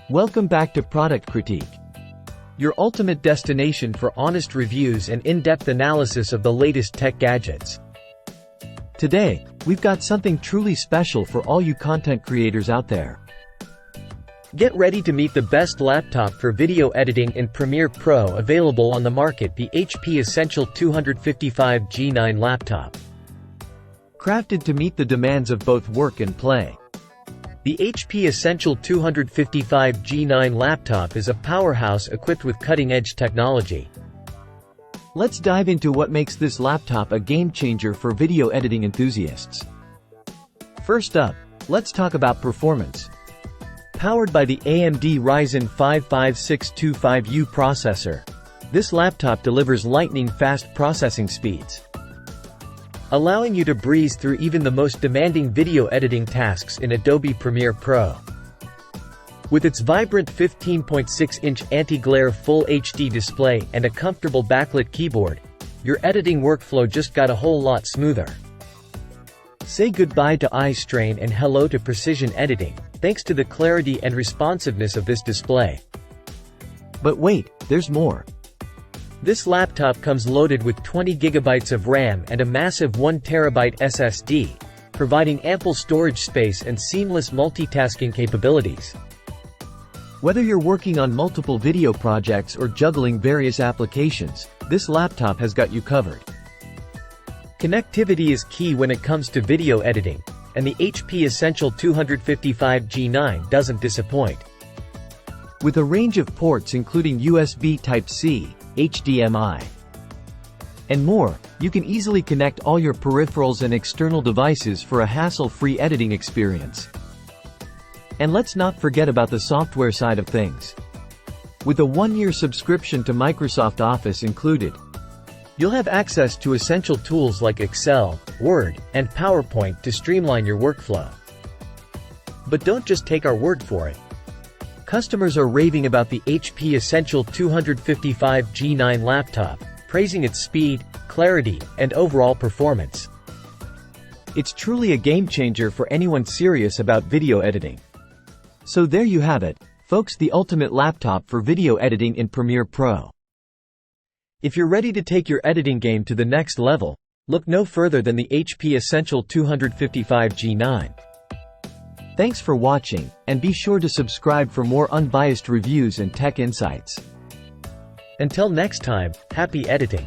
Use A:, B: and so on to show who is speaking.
A: Welcome back to Product Critique, your ultimate destination for honest reviews and in-depth analysis of the latest tech gadgets. Today, we've got something truly special for all you content creators out there. Get ready to meet the best laptop for video editing in Premiere Pro available on the market, the HP Essential 255 G9 laptop. Crafted to meet the demands of both work and play. The HP Essential 255 G9 laptop is a powerhouse equipped with cutting-edge technology. Let's dive into what makes this laptop a game-changer for video editing enthusiasts. First up, let's talk about performance. Powered by the AMD Ryzen 5 5625U processor, this laptop delivers lightning-fast processing speeds, allowing you to breeze through even the most demanding video editing tasks in Adobe Premiere Pro. With its vibrant 15.6-inch anti-glare Full HD display and a comfortable backlit keyboard, your editing workflow just got a whole lot smoother. Say goodbye to eye strain and hello to precision editing, thanks to the clarity and responsiveness of this display. But wait, there's more. This laptop comes loaded with 20 GB of RAM and a massive 1 TB SSD, providing ample storage space and seamless multitasking capabilities. Whether you're working on multiple video projects or juggling various applications, this laptop has got you covered. Connectivity is key when it comes to video editing, and the HP Essential 255 G9 doesn't disappoint. With a range of ports including USB Type-C, HDMI, and more, you can easily connect all your peripherals and external devices for a hassle-free editing experience. And let's not forget about the software side of things. With a 1-year subscription to Microsoft Office included, you'll have access to essential tools like Excel, Word, and PowerPoint to streamline your workflow. But don't just take our word for it. Customers are raving about the HP Essential 255 G9 laptop, praising its speed, clarity, and overall performance. It's truly a game-changer for anyone serious about video editing. So there you have it, folks, the ultimate laptop for video editing in Premiere Pro. If you're ready to take your editing game to the next level, look no further than the HP Essential 255 G9. Thanks for watching, and be sure to subscribe for more unbiased reviews and tech insights. Until next time, happy editing!